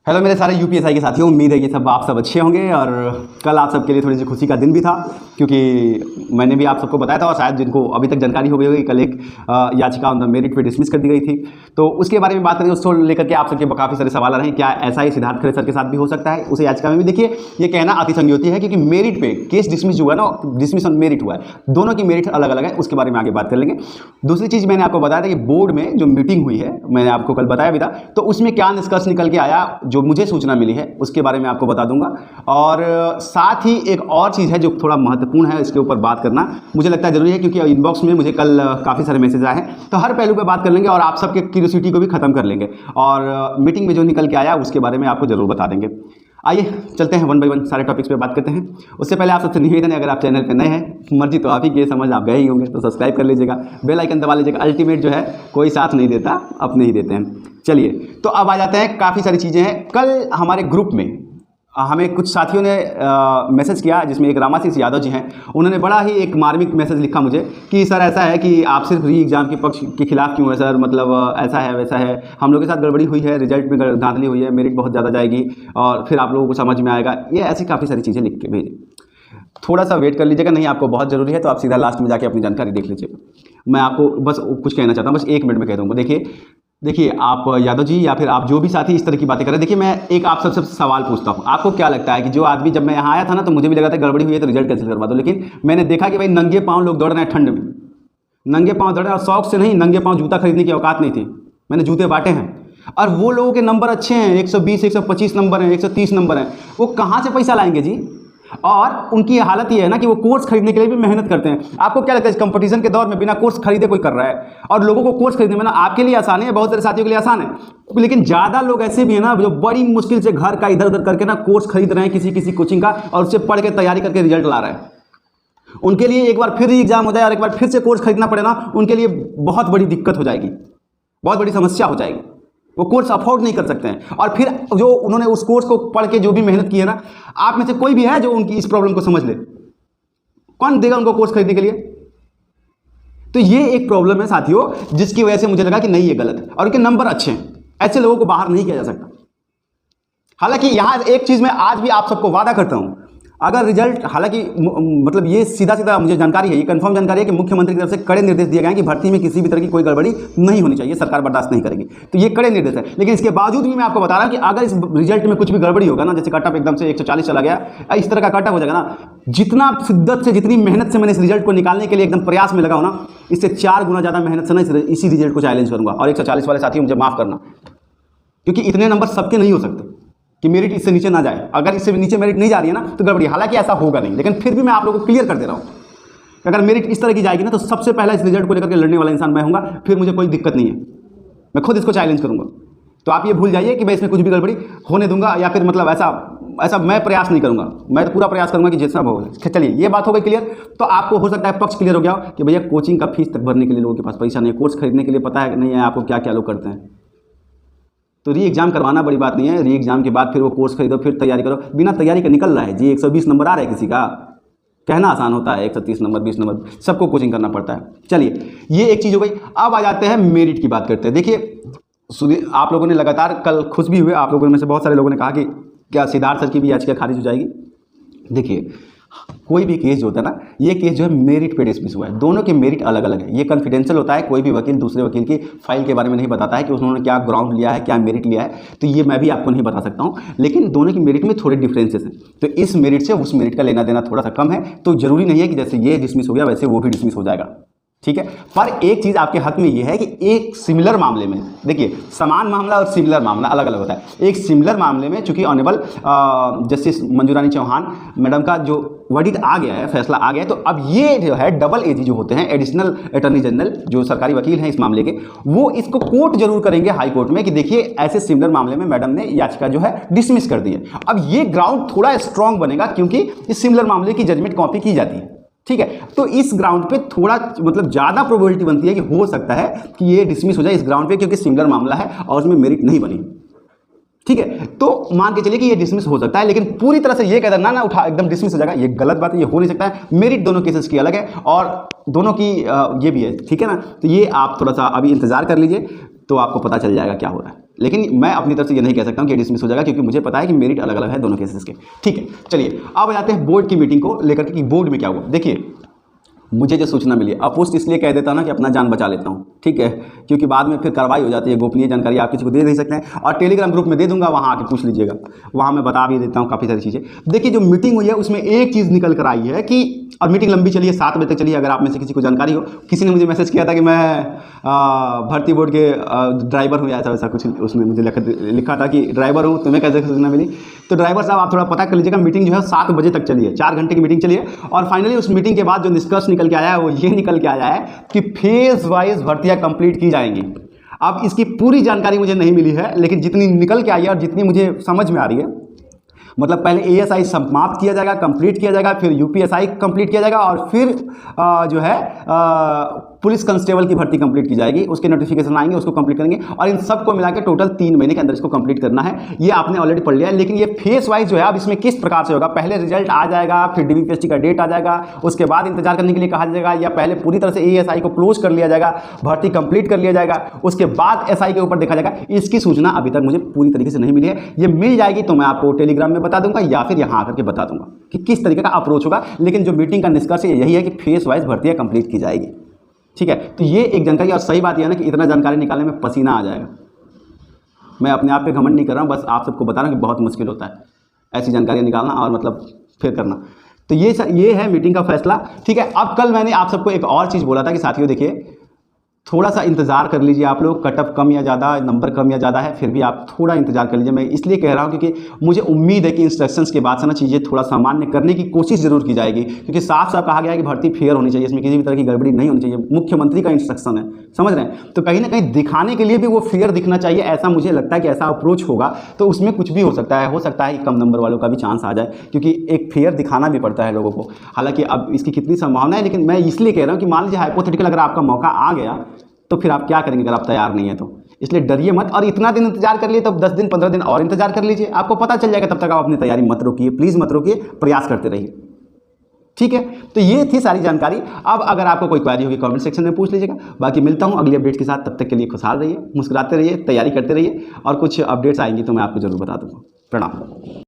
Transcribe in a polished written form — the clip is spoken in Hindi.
हेलो मेरे सारे यूपीएसआई के साथियों, उम्मीद है कि आप सब अच्छे होंगे। और कल आप सबके लिए थोड़ी सी खुशी का दिन भी था, क्योंकि मैंने भी आप सबको बताया था और शायद जिनको अभी तक जानकारी हो गई होगी, कल एक याचिका ऑन द मेरिट पे डिसमिस कर दी गई थी। तो उसके बारे में बात करेंगे, उसको लेकर के आप सबके काफ़ी सारे सवाल आ रहे हैं। क्या ऐसा ही सिद्धार्थ खरे सर के साथ भी हो सकता है? उस याचिका में भी देखिए ये कहना अति संगति है, क्योंकि मेरिट पे केस डिसमिस जो हुआ ना, डिसमिस ऑन मेरिट हुआ है, दोनों की मेरिट अलग अलग है। उसके बारे में आगे बात कर लेंगे। दूसरी चीज़ मैंने आपको बताया था कि बोर्ड में जो मीटिंग हुई है, मैंने आपको कल बताया भी था, तो उसमें क्या निष्कर्ष निकल के आया, जो मुझे सूचना मिली है उसके बारे में आपको बता दूंगा। और साथ ही एक और चीज़ है जो थोड़ा महत्वपूर्ण है, इसके ऊपर बात करना मुझे लगता है जरूरी है, क्योंकि इनबॉक्स में मुझे कल काफ़ी सारे मैसेज आए हैं। तो हर पहलू पे बात कर लेंगे और आप सबके क्यूरियोसिटी को भी खत्म कर लेंगे, और मीटिंग में जो निकल के आया उसके बारे में आपको जरूर बता देंगे। आइए चलते हैं वन बाय वन सारे टॉपिक्स पे बात करते हैं। उससे पहले आप सबसे निवेदन है, अगर आप चैनल पे नए हैं, मर्जी तो आप ही की समझ आप गए ही होंगे, तो सब्सक्राइब कर लीजिएगा, बेल आइकन दबा लीजिएगा। अल्टीमेट जो है कोई साथ नहीं देता, अपने ही देते हैं। चलिए तो अब आ जाते हैं, काफ़ी सारी चीज़ें हैं। कल हमारे ग्रुप में हमें कुछ साथियों ने मैसेज किया, जिसमें एक रामाशीष यादव जी हैं, उन्होंने बड़ा ही एक मार्मिक मैसेज लिखा मुझे कि सर ऐसा है कि आप सिर्फ री एग्ज़ाम के पक्ष के खिलाफ क्यों है सर, मतलब ऐसा है वैसा है, हम लोग के साथ गड़बड़ी हुई है, रिजल्ट में धांधली हुई है, मेरिट बहुत ज़्यादा जाएगी और फिर आप लोगों को समझ में आएगा। ये ऐसी काफ़ी सारी चीज़ें लिख के भेजे। थोड़ा सा वेट कर लीजिएगा, नहीं आपको बहुत ज़रूरी है तो आप सीधा लास्ट में जाके अपनी जानकारी देख लीजिएगा। मैं आपको बस कुछ कहना चाहता हूँ, बस 1 मिनट में कह दूँगा। देखिए आप यादव जी या फिर आप जो भी साथी इस तरह की बातें करें, देखिए मैं एक आप सबसे सवाल पूछता हूँ, आपको क्या लगता है कि जो आदमी, जब मैं यहाँ आया था ना तो मुझे भी लगा था गड़बड़ी हुई है तो रिजल्ट कैंसिल करवा दो, लेकिन मैंने देखा कि भाई नंगे पाँव लोग दौड़ रहे हैं ठंड में, नंगे पाँव दौड़ रहे हैं, और शौक से नहीं, नंगे पाँव जूता खरीदने की औकात नहीं थी, मैंने जूते बांटे हैं। और वो लोगों के नंबर अच्छे हैं, 120 125 नंबर हैं, 130 नंबर हैं, वो कहाँ से पैसा लाएंगे जी? और उनकी हालत ये है ना कि वो कोर्स खरीदने के लिए भी मेहनत करते हैं। आपको क्या लगता है इस कंपटीशन के दौर में बिना कोर्स खरीदे कोई कर रहा है? और लोगों को कोर्स खरीदने में ना आपके लिए आसान है, बहुत सारे साथियों के लिए आसान है, लेकिन ज़्यादा लोग ऐसे भी हैं ना जो बड़ी मुश्किल से घर का इधर उधर करके ना कोर्स खरीद रहे हैं किसी कोचिंग का, और उससे पढ़ के तैयारी करके रिजल्ट ला रहे हैं। उनके लिए एक बार फिर एग्जाम हो जाए और एक बार फिर से कोर्स खरीदना पड़े ना, उनके लिए बहुत बड़ी दिक्कत हो जाएगी, बहुत बड़ी समस्या हो जाएगी। वो कोर्स अफोर्ड नहीं कर सकते हैं। और फिर जो उन्होंने उस कोर्स को पढ़ के जो भी मेहनत की है ना, आप में से कोई भी है जो उनकी इस प्रॉब्लम को समझ ले? कौन देगा उनको कोर्स खरीदने के लिए? तो ये एक प्रॉब्लम है साथियों, जिसकी वजह से मुझे लगा कि नहीं ये गलत है, और उनके नंबर अच्छे हैं, ऐसे लोगों को बाहर नहीं किया जा सकता। हालांकि यहां एक चीज मैं आज भी आप सबको वादा करता हूं, अगर रिजल्ट, हालांकि मतलब ये सीधा मुझे जानकारी है, ये कंफर्म जानकारी है कि मुख्यमंत्री की तरफ से कड़े निर्देश दिए गए हैं कि भर्ती में किसी भी तरह की कोई गड़बड़ी नहीं होनी चाहिए, सरकार बर्दाश्त नहीं करेगी। तो ये कड़े निर्देश है, लेकिन इसके बावजूद भी मैं आपको बता रहा हूं कि अगर इस रिजल्ट में कुछ भी गड़बड़ी होगा ना, जैसे कट ऑफ एकदम से 140 चला गया, इस तरह का कट ऑफ हो जाएगा ना, जितना शिद्दत से, जितनी मेहनत से मैंने इस रिजल्ट को निकालने के लिए एकदम प्रयास में लगा हूं ना, इससे 4 गुना ज़्यादा मेहनत से ना इसी रिजल्ट को चैलेंज करूंगा। और 140 वाले साथियों मुझे माफ़ करना, क्योंकि इतने नंबर सबके नहीं हो सकते कि मेरिट इससे नीचे ना जाए। अगर इससे नीचे मेरिट नहीं जा रही है ना तो गड़बड़ी, हालांकि ऐसा होगा नहीं, लेकिन फिर भी मैं आप लोगों को क्लियर कर दे रहा हूं कि अगर मेरिट इस तरह की जाएगी ना, तो सबसे पहला इस रिजल्ट को लेकर के लड़ने वाला इंसान मैं होऊंगा, फिर मुझे कोई दिक्कत नहीं है, मैं खुद इसको चैलेंज करूंगा। तो आप ये भूल जाइए कि मैं इसमें कुछ भी गड़बड़ी होने दूंगा, या फिर मतलब ऐसा मैं प्रयास नहीं करूंगा, मैं तो पूरा प्रयास करूंगा कि जितना हो। चलिए ये बात हो गई क्लियर। तो आपको हो सकता है पक्ष क्लियर हो गया हो कि भैया कोचिंग का फीस तक भरने के लिए लोगों के पास पैसा नहीं है, कोर्स खरीदने के लिए पता है नहीं है आपको क्या क्या लोग करते हैं। तो री एग्जाम करवाना बड़ी बात नहीं है, री एग्जाम के बाद फिर वो कोर्स खरीदो, फिर तैयारी करो। बिना तैयारी के निकल रहा है जी, 120 नंबर आ रहा है किसी का, कहना आसान होता है, 130 नंबर 20 नंबर सबको कोचिंग करना पड़ता है। चलिए ये एक चीज़ हो गई। अब आ जाते हैं मेरिट की बात करते हैं। देखिए आप लोगों ने लगातार कल खुश भी हुए, आप लोगों में से बहुत सारे लोगों ने कहा कि क्या सिद्धार्थ सर की भी याचिका खारिज हो जाएगी। देखिए कोई भी केस जो होता है ना, ये केस जो है मेरिट पे डिसमिस हुआ है, दोनों के मेरिट अलग अलग है। ये कॉन्फिडेंशियल होता है, कोई भी वकील दूसरे वकील की फाइल के बारे में नहीं बताता है कि उन्होंने क्या ग्राउंड लिया है, क्या मेरिट लिया है, तो ये मैं भी आपको नहीं बता सकता हूँ, लेकिन दोनों की मेरिट में थोड़े डिफरेंसेस हैं। तो इस मेरिट से उस मेरिट का लेना देना थोड़ा सा कम है, तो जरूरी नहीं है कि जैसे ये डिसमिस हो गया वैसे वो भी डिसमिस हो जाएगा, ठीक है। पर एक चीज़ आपके हक में ये है कि एक सिमिलर मामले में, देखिए समान मामला और सिमिलर मामला अलग अलग होता है। एक सिमिलर मामले में चूंकि honourable justice Manju Rani Chauhan madam का जो वर्डिक्ट आ गया है, फैसला आ गया है, तो अब ये जो है डबल एजी जो होते हैं, एडिशनल अटॉर्नी जनरल जो सरकारी वकील हैं इस मामले के, वो इसको कोर्ट जरूर करेंगे हाई कोर्ट में कि देखिए ऐसे सिमिलर मामले में मैडम ने याचिका जो है डिसमिस कर दी है। अब ये ग्राउंड थोड़ा स्ट्रांग बनेगा क्योंकि इस सिमिलर मामले की जजमेंट कॉपी की जाती है, ठीक है। तो इस ग्राउंड पे थोड़ा मतलब ज़्यादा प्रोबेबिलिटी बनती है कि हो सकता है कि ये डिसमिस हो जाए इस ग्राउंड पे, क्योंकि सिमिलर मामला है और उसमें मेरिट नहीं बनी, ठीक है, तो मान के चलिए कि ये डिसमिस हो सकता है, लेकिन पूरी तरह से ये कह देना ना उठा एकदम डिसमिस हो जाएगा, ये गलत बात है, ये हो नहीं सकता है। मेरिट दोनों केसेस की अलग है और दोनों की ये भी है, ठीक है ना। तो ये आप थोड़ा सा अभी इंतजार कर लीजिए तो आपको पता चल जाएगा क्या हो रहा है। लेकिन मैं अपनी तरफ से ये नहीं कह सकता हूँ कि डिसमिस हो जाएगा, क्योंकि मुझे पता है कि मेरिट अलग अलग है दोनों केसेस के। ठीक है, चलिए अब जाते हैं बोर्ड की मीटिंग को लेकर के कि बोर्ड में क्या हुआ। देखिए, मुझे जो सूचना मिली, अपोस्ट इसलिए कह देता हूँ ना कि अपना जान बचा लेता हूँ, ठीक है, क्योंकि बाद में फिर कार्रवाई हो जाती है, गोपनीय जानकारी आप किसी को दे नहीं सकते हैं। और टेलीग्राम ग्रुप में दे दूंगा, वहाँ आके पूछ लीजिएगा, वहाँ मैं बता भी देता हूँ काफ़ी सारी चीज़ें। देखिए, जो मीटिंग हुई है उसमें एक चीज़ निकल कर आई है कि, और मीटिंग लंबी चली है, 7 बजे तक चली है। अगर आप में से किसी को जानकारी हो, किसी ने मुझे मैसेज किया था कि मैं भर्ती बोर्ड के ड्राइवर हूँ, ऐसा वैसा कुछ उसने मुझे लिखा था कि ड्राइवर हूँ, तुम्हें कैसे सूचना मिली। तो ड्राइवर साहब आप थोड़ा पता कर लीजिएगा, मीटिंग जो है 7 बजे तक चली है, 4 घंटे की मीटिंग चली है। और फाइनली उस मीटिंग के बाद जो निष्कर्ष निकल के आया है वो ये निकल के आया है कि फेज वाइज भर्तियाँ कंप्लीट की जाएंगी। अब इसकी पूरी जानकारी मुझे नहीं मिली है, लेकिन जितनी निकल के आई है और जितनी मुझे समझ में आ रही है, मतलब पहले एएसआई समाप्त किया जाएगा, कंप्लीट किया जाएगा, फिर यूपीएसआई कंप्लीट किया जाएगा, और फिर जो है पुलिस कांस्टेबल की भर्ती कंप्लीट की जाएगी। उसके नोटिफिकेशन आएंगे, उसको कंप्लीट करेंगे, और इन सबको मिला के टोटल 3 महीने के अंदर इसको कंप्लीट करना है। ये आपने ऑलरेडी पढ़ लिया है, लेकिन ये फेस वाइज जो है अब इसमें किस प्रकार से होगा, पहले रिजल्ट आ जाएगा, फिर डीबीपीएससी का डेट आ जाएगा, उसके बाद इंतजार करने के लिए कहा जाएगा, या पहले पूरी तरह से एएसआई को क्लोज कर लिया जाएगा, भर्ती कंप्लीट कर लिया जाएगा, उसके बाद एसआई के ऊपर देखा जाएगा। इसकी सूचना अभी तक मुझे पूरी तरीके से नहीं मिली है। ये मिल जाएगी तो मैं आपको टेलीग्राम में बता दूंगा, या फिर यहाँ आकर के बता दूंगा कि किस तरीके का अप्रोच होगा। लेकिन जो मीटिंग का निष्कर्ष यही है कि फेस वाइज भर्तियाँ कंप्लीट की जाएगी, ठीक है। तो ये एक जानकारी, और सही बात यह है ना कि इतना जानकारी निकालने में पसीना आ जाएगा। मैं अपने आप पे घमंड नहीं कर रहा हूँ, बस आप सबको बता रहा हूँ कि बहुत मुश्किल होता है ऐसी जानकारियाँ निकालना और मतलब फिर करना। तो ये है मीटिंग का फैसला, ठीक है। अब कल मैंने आप सबको एक और चीज़ बोला था कि साथियों देखिए, थोड़ा सा इंतज़ार कर लीजिए आप लोग, कट ऑफ कम या ज़्यादा, नंबर कम या ज़्यादा है, फिर भी आप थोड़ा इंतज़ार कर लीजिए। मैं इसलिए कह रहा हूँ क्योंकि मुझे उम्मीद है कि इंस्ट्रक्शंस के बाद से ना चीज़ें थोड़ा सामान्य करने की कोशिश ज़रूर की जाएगी, क्योंकि साफ साफ कहा गया है कि भर्ती फेयर होनी चाहिए, इसमें किसी भी तरह की गड़बड़ी नहीं होनी चाहिए। मुख्यमंत्री का इंस्ट्रक्शन है, समझ रहे हैं। तो कहीं ना कहीं दिखाने के लिए भी वो फेयर दिखना चाहिए, ऐसा मुझे लगता है कि ऐसा अप्रोच होगा तो उसमें कुछ भी हो सकता है कि कम नंबर वालों का भी चांस आ जाए, क्योंकि एक फेयर दिखाना भी पड़ता है लोगों को। हालांकि अब इसकी कितनी संभावना है, लेकिन मैं इसलिए कह रहा हूँ कि मान लीजिए हाइपोथेटिकल अगर आपका मौका आ गया तो फिर आप क्या करेंगे अगर आप तैयार नहीं है तो। इसलिए डरिए मत, और इतना दिन इंतजार कर लिए तो 10 दिन 15 दिन और इंतजार कर लीजिए, आपको पता चल जाएगा। तब तक आप अपनी तैयारी मत रोकिए, प्लीज़ मत रोकिए, प्रयास करते रहिए, ठीक है। तो ये थी सारी जानकारी। अब अगर आपको कोई क्वेरी होगी कमेंट सेक्शन में पूछ लीजिएगा। बाकी मिलता हूँ अगली अपडेट के साथ, तब तक के लिए खुशहाल रहिए, मुस्कुराते रहिए, तैयारी करते रहिए, और कुछ अपडेट्स आएंगी तो मैं आपको जरूर बता दूँगा। प्रणाम।